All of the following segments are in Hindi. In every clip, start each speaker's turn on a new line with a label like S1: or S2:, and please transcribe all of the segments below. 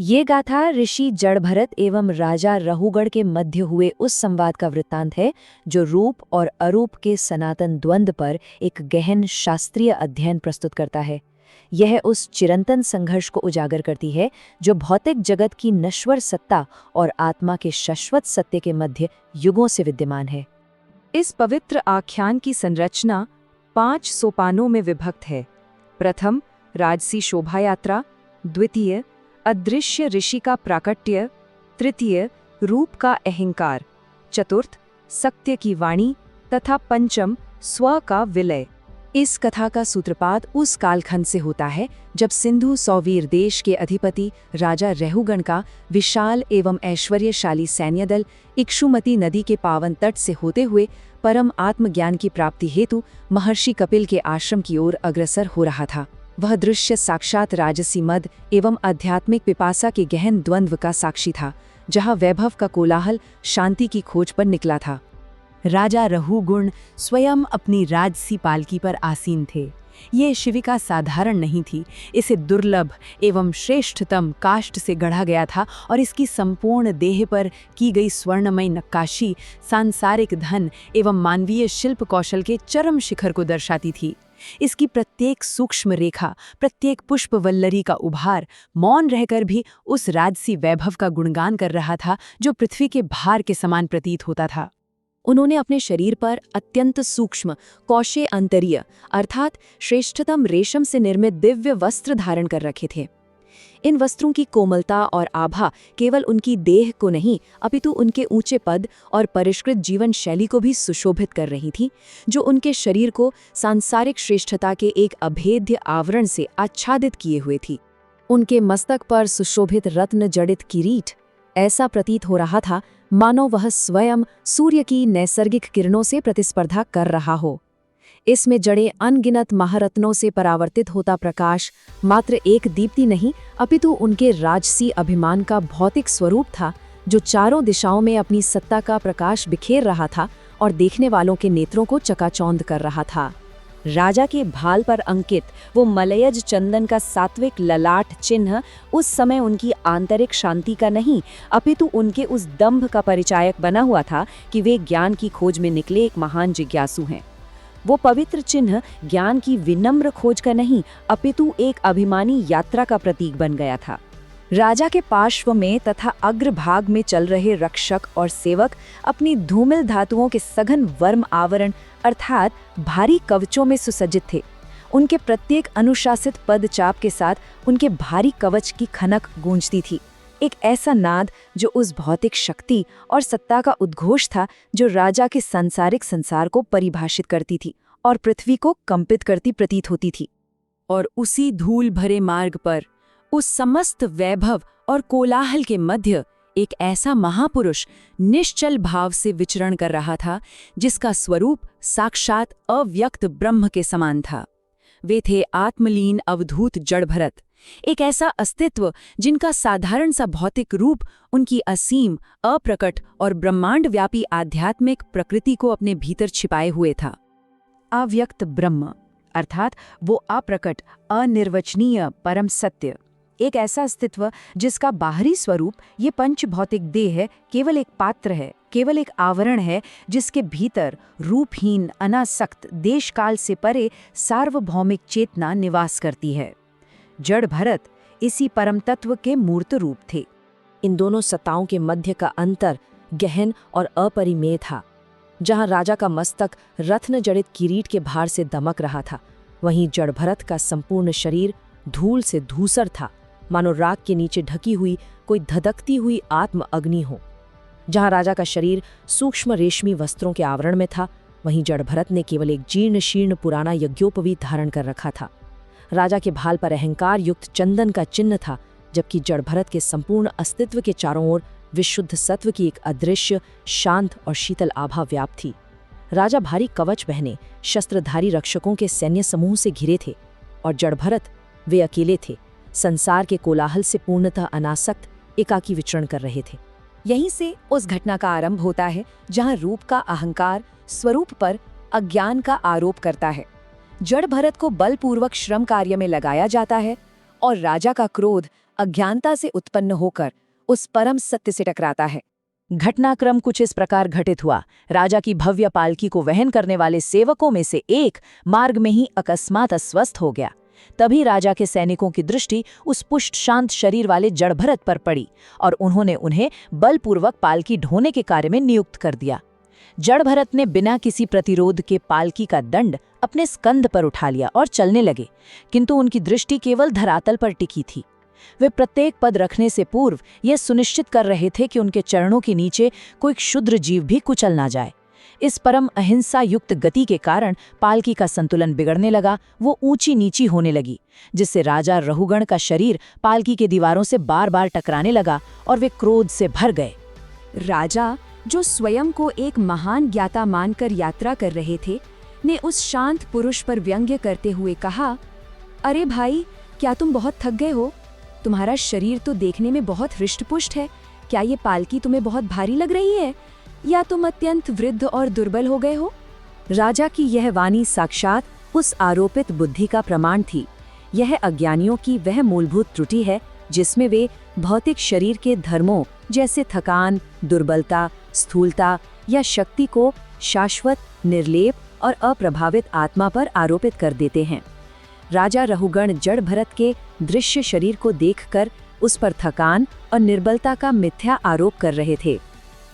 S1: ये गाथा ऋषि जड़भरत एवं राजा रहुगढ़ के मध्य हुए उस संवाद का वृत्तांत है जो रूप और अरूप के सनातन द्वंद्व पर एक गहन शास्त्रीय अध्ययन प्रस्तुत करता है। यह उस चिरंतन संघर्ष को उजागर करती है जो भौतिक जगत की नश्वर सत्ता और आत्मा के शाश्वत सत्य के मध्य युगों से विद्यमान है।
S2: इस पवित्र आख्यान की संरचना 5 सोपानों में विभक्त है। प्रथम, राजसी शोभा यात्रा। द्वितीय, अदृश्य ऋषि का प्राकट्य। तृतीय, रूप का अहंकार। चतुर्थ, सत्य की वाणी। तथा पंचम, स्व का विलय। इस कथा का सूत्रपात उस कालखंड से होता है जब सिंधु सौवीर देश के अधिपति राजा रेहुगण का विशाल एवं ऐश्वर्यशाली सैन्य दल इक्षुमती नदी के पावन तट से होते हुए परम आत्मज्ञान की प्राप्ति हेतु महर्षि कपिल के आश्रम की ओर अग्रसर हो रहा था। वह दृश्य साक्षात राजसी मद एवं आध्यात्मिक पिपासा के गहन द्वंद्व का साक्षी था, जहाँ वैभव का कोलाहल शांति की खोज पर निकला था।
S3: राजा रहुगुण स्वयं अपनी राजसी पालकी पर आसीन थे। ये शिविका साधारण नहीं थी, इसे दुर्लभ एवं श्रेष्ठतम काष्ठ से गढ़ा गया था और इसकी संपूर्ण देह पर की गई स्वर्णमय नक्काशी सांसारिक धन एवं मानवीय शिल्प कौशल के चरम शिखर को दर्शाती थी। इसकी प्रत्येक सूक्ष्म रेखा, प्रत्येक पुष्प वल्लरी का उभार मौन रहकर भी उस राजसी वैभव का गुणगान कर रहा था जो पृथ्वी के भार के समान प्रतीत होता था।
S1: उन्होंने अपने शरीर पर अत्यंत सूक्ष्म कौशे अंतरीय अर्थात श्रेष्ठतम रेशम से निर्मित दिव्य वस्त्र धारण कर रखे थे। इन वस्त्रों की कोमलता और आभा केवल उनकी देह को नहीं अपितु उनके ऊंचे पद और परिष्कृत जीवन शैली को भी सुशोभित कर रही थी, जो उनके शरीर को सांसारिक श्रेष्ठता के एक अभेद्य आवरण से आच्छादित किए हुए थी। उनके मस्तक पर सुशोभित रत्न जड़ित किरीट ऐसा प्रतीत हो रहा था मानो वह स्वयं सूर्य की नैसर्गिक किरणों से प्रतिस्पर्धा कर रहा हो। इसमें जड़े अनगिनत महारत्नों से परावर्तित होता प्रकाश मात्र एक दीप्ति नहीं अपितु उनके राजसी अभिमान का भौतिक स्वरूप था, जो चारों दिशाओं में अपनी सत्ता का प्रकाश बिखेर रहा था और देखने वालों के नेत्रों को चकाचौंध कर रहा था। राजा के भाल पर अंकित वो मलयज चंदन का सात्विक ललाट चिन्ह उस समय उनकी आंतरिक शांति का नहीं अपितु उनके उस दंभ का परिचायक बना हुआ था कि वे ज्ञान की खोज में निकले एक महान जिज्ञासु हैं। वो पवित्र चिन्ह ज्ञान की विनम्र खोज का नहीं अपितु एक अभिमानी यात्रा का प्रतीक बन गया था। राजा के पार्श्व में तथा अग्रभाग में चल रहे रक्षक और सेवक अपनी धूमिल धातुओं के सघन वर्म आवरण अर्थात भारी कवचों में सुसज्जित थे। उनके प्रत्येक अनुशासित पदचाप के साथ उनके भारी कवच की खनक गूंजती थी, एक ऐसा नाद जो उस भौतिक शक्ति और सत्ता का उद्घोष था जो राजा के सांसारिक संसार को परिभाषित करती थी और पृथ्वी को कंपित करती प्रतीत होती थी।
S3: और उसी धूल भरे मार्ग पर उस समस्त वैभव और कोलाहल के मध्य एक ऐसा महापुरुष निश्चल भाव से विचरण कर रहा था जिसका स्वरूप साक्षात अव्यक्त ब्रह्म के समान था। वे थे आत्मलीन अवधूत जड़भरत, एक ऐसा अस्तित्व जिनका साधारण सा भौतिक रूप उनकी असीम, अप्रकट और ब्रह्मांडव्यापी आध्यात्मिक प्रकृति को अपने भीतर छिपाए हुए था। अव्यक्त ब्रह्म अर्थात वो अप्रकट, अनिर्वचनीय परम सत्य, एक ऐसा अस्तित्व जिसका बाहरी स्वरूप ये पंच भौतिक देह केवल एक पात्र है, केवल एक आवरण है, जिसके भीतर रूपहीन अनासक्त देशकाल से परे सार्वभौमिक चेतना निवास करती है। जड़ भरत इसी परम तत्व के मूर्त रूप थे।
S1: इन दोनों सत्ताओं के मध्य का अंतर गहन और अपरिमेय था। जहाँ राजा का मस्तक रत्न जड़ित किरीट के भार से दमक रहा था, वहीं जड़ भरत का संपूर्ण शरीर धूल से धूसर था, मानो राख के नीचे ढकी हुई कोई धधकती हुई आत्म अग्नि हो। जहाँ राजा का शरीर सूक्ष्म रेशमी वस्त्रों के आवरण में था, वहीं जड़ भरत ने केवल एक जीर्ण शीर्ण पुराना यज्ञोपवीत धारण कर रखा था। राजा के भाल पर अहंकार युक्त चंदन का चिन्ह था, जबकि जड़ भरत के संपूर्ण अस्तित्व के चारों ओर विशुद्ध सत्व की एक अदृश्य, शांत और शीतल आभा व्याप्त थी। राजा भारी कवच पहने शस्त्रधारी रक्षकों के सैन्य समूह से घिरे थे और जड़ भरत वे अकेले थे, संसार के कोलाहल से पूर्णतः अनासक्त एकाकी विचरण कर रहे थे।
S2: यहीं से उस घटना का आरंभ होता है जहां रूप का अहंकार स्वरूप पर अज्ञान का आरोप करता है। जड़ भरत को बलपूर्वक श्रम कार्य में लगाया जाता है और राजा का क्रोध
S1: अज्ञानता से उत्पन्न होकर उस परम सत्य से टकराता है।
S3: घटनाक्रम कुछ इस प्रकार घटित हुआ। राजा की भव्य पालकी को वहन करने वाले सेवकों में से एक मार्ग में ही अकस्मात अस्वस्थ हो गया। तभी राजा के सैनिकों की दृष्टि उस पुष्ट शांत शरीर वाले जड़भरत पर पड़ी और उन्होंने उन्हें बलपूर्वक पालकी ढोने के कार्य में नियुक्त कर दिया। जड़भरत ने बिना किसी प्रतिरोध के पालकी का दंड अपने स्कंध पर उठा लिया और चलने लगे, किंतु उनकी दृष्टि केवल धरातल पर टिकी थी। वे प्रत्येक पद रखने से पूर्व यह सुनिश्चित कर रहे थे कि उनके चरणों के नीचे कोई क्षुद्र जीव भी कुचल ना जाए। इस परम अहिंसा युक्त गति के कारण पालकी का संतुलन बिगड़ने लगा, वो ऊंची नीची होने लगी, जिससे राजा रहुगण का शरीर पालकी के दीवारों से बार बार टकराने लगा और वे क्रोध से भर गए।
S2: राजा, जो स्वयं को एक महान ज्ञाता मानकर यात्रा कर रहे थे, ने उस शांत पुरुष पर व्यंग्य करते हुए कहा, अरे भाई, क्या तुम बहुत थक गए हो? तुम्हारा शरीर तो देखने में बहुत हृष्टपुष्ट है। क्या ये पालकी तुम्हें बहुत भारी लग रही है, या तुम अत्यंत वृद्ध और दुर्बल हो गए हो?
S3: राजा की यह वाणी साक्षात उस आरोपित बुद्धि का प्रमाण थी। यह अज्ञानियों की वह मूलभूत त्रुटि है जिसमें वे भौतिक शरीर के धर्मों जैसे थकान, दुर्बलता, स्थूलता या शक्ति को शाश्वत, निर्लेप और अप्रभावित आत्मा पर आरोपित कर देते हैं। राजा रहुगण जड़भरत के दृश्य शरीर को देखकर उस पर थकान और निर्बलता का मिथ्या आरोप कर रहे थे।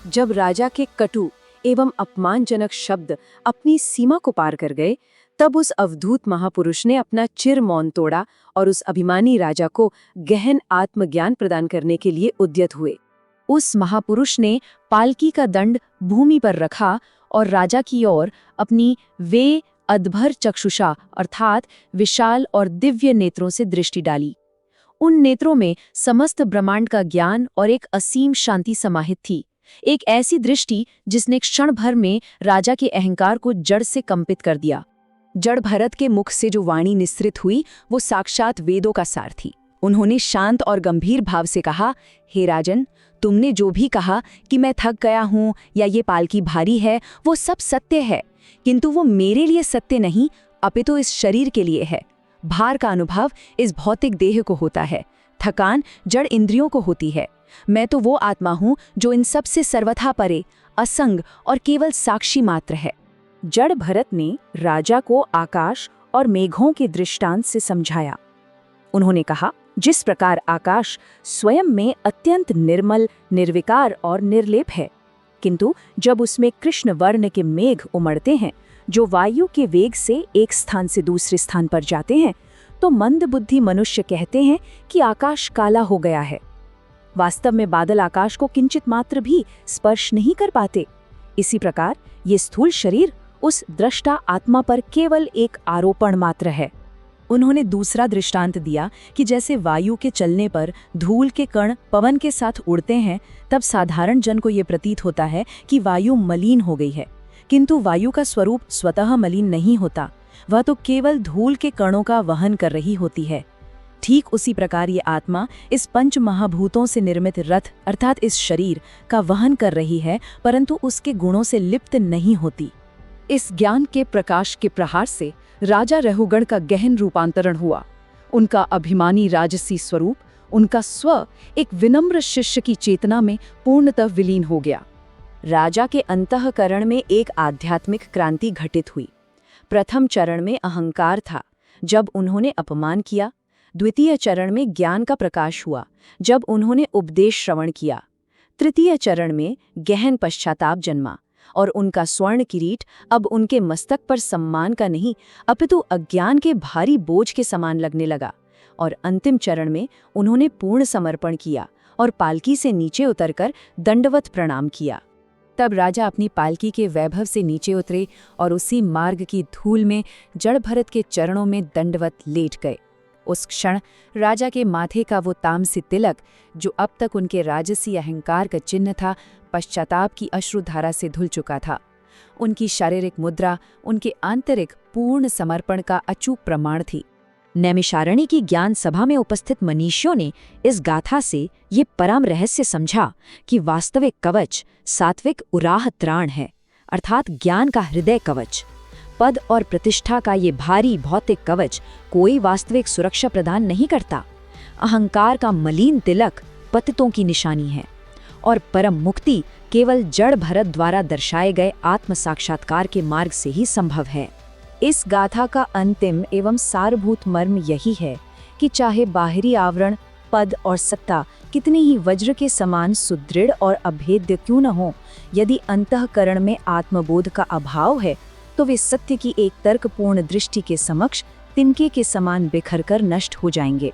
S1: जब राजा के कटु एवं अपमानजनक शब्द अपनी सीमा को पार कर गए, तब उस अवधूत महापुरुष ने अपना चिर मौन तोड़ा और उस अभिमानी राजा को गहन आत्मज्ञान प्रदान करने के लिए उद्यत हुए। उस महापुरुष ने पालकी का दंड भूमि पर रखा और राजा की ओर अपनी वे अधभर चक्षुषा अर्थात विशाल और दिव्य नेत्रों से दृष्टि डाली। उन नेत्रों में समस्त ब्रह्मांड का ज्ञान और एक असीम शांति समाहित थी। एक ऐसी दृष्टि जिसने क्षण भर में राजा के अहंकार को जड़ से कंपित कर दिया।
S3: जड़भरत के मुख से जो वाणी निस्सृत हुई वो साक्षात वेदों का सार थी। उन्होंने शांत और गंभीर भाव से कहा, हे राजन, तुमने जो भी कहा कि मैं थक गया हूँ या ये पालकी भारी है, वो सब सत्य है, किंतु वो मेरे लिए सत्य नहीं, अपितु इस शरीर के लिए है। भार का अनुभव इस भौतिक देह को होता है, थकान जड़ इंद्रियों को होती है। मैं तो वो आत्मा हूँ जो इन सब से सर्वथा परे, असंग और केवल साक्षी मात्र है।
S2: जड़भरत ने राजा को आकाश और मेघों के दृष्टांत से समझाया। उन्होंने कहा, जिस प्रकार आकाश स्वयं में अत्यंत निर्मल, निर्विकार और निर्लेप है, किंतु जब उसमें कृष्ण वर्ण के मेघ उमड़ते हैं जो वायु के वेग से एक स्थान से दूसरे स्थान पर जाते हैं, तो मंदबुद्धि मनुष्य कहते हैं कि आकाश काला हो गया है। वास्तव में बादल आकाश को किंचित मात्र भी स्पर्श नहीं कर पाते। इसी प्रकार ये स्थूल शरीर उस दृष्टा आत्मा पर केवल एक आरोपण मात्र है।
S3: उन्होंने दूसरा दृष्टांत दिया कि जैसे वायु के चलने पर धूल के कण पवन के साथ उड़ते हैं, तब साधारण जन को ये प्रतीत होता है कि वायु मलिन हो गई है, किंतु वायु का स्वरूप स्वतः मलिन नहीं होता, वह तो केवल धूल के कणों का वहन कर रही होती है। ठीक उसी प्रकार ये आत्मा इस पंच महाभूतों से निर्मित रथ अर्थात इस शरीर का वहन कर रही है, परंतु उसके गुणों से लिप्त नहीं होती।
S1: इस ज्ञान के प्रकाश के प्रहार से राजा रहुगण का गहन रूपांतरण हुआ। उनका अभिमानी राजसी स्वरूप, उनका स्व एक विनम्र शिष्य की चेतना में पूर्णतः विलीन हो गया।
S2: राजा के अंतःकरण में एक आध्यात्मिक क्रांति घटित हुई। प्रथम चरण में अहंकार था, जब उन्होंने अपमान किया। द्वितीय चरण में ज्ञान का प्रकाश हुआ, जब उन्होंने उपदेश श्रवण किया। तृतीय चरण में गहन पश्चाताप जन्मा और उनका स्वर्ण किरीट अब उनके मस्तक पर सम्मान का नहीं, अपितु अज्ञान के भारी बोझ के समान लगने लगा। और अंतिम चरण में उन्होंने पूर्ण समर्पण किया और पालकी से नीचे उतरकर दंडवत प्रणाम किया।
S1: तब राजा अपनी पालकी के वैभव से नीचे उतरे और उसी मार्ग की धूल में जड़भरत के चरणों में दंडवत लेट गए। उस क्षण राजा के माथे का वो तामसी तिलक, जो अब तक उनके राजसी अहंकार का चिन्ह था, पश्चाताप की अश्रुधारा से धुल चुका था। उनकी शारीरिक मुद्रा उनके आंतरिक पूर्ण समर्पण का अचूक प्रमाण थी।
S2: नैमिषारण्य की ज्ञान सभा में उपस्थित मनीषियों ने इस गाथा से ये परम रहस्य समझा कि वास्तविक कवच सात्विक उराह त्राण है, अर्थात ज्ञान का हृदय कवच। पद और प्रतिष्ठा का ये भारी भौतिक कवच कोई वास्तविक सुरक्षा प्रदान नहीं करता। अहंकार का मलिन तिलक पतितों की निशानी है और परम मुक्ति केवल जड़ भरत द्वारा दर्शाए गए आत्म साक्षात्कार के मार्ग से ही संभव है। इस गाथा का अंतिम एवं सारभूत मर्म यही है कि चाहे बाहरी आवरण, पद और सत्ता कितनी ही वज्र के समान सुदृढ़ और अभेद्य क्यों न हो, यदि अंतःकरण में आत्मबोध का अभाव है तो वे सत्य की एक तर्कपूर्ण दृष्टि के समक्ष तिनके के समान बिखरकर नष्ट हो जाएंगे।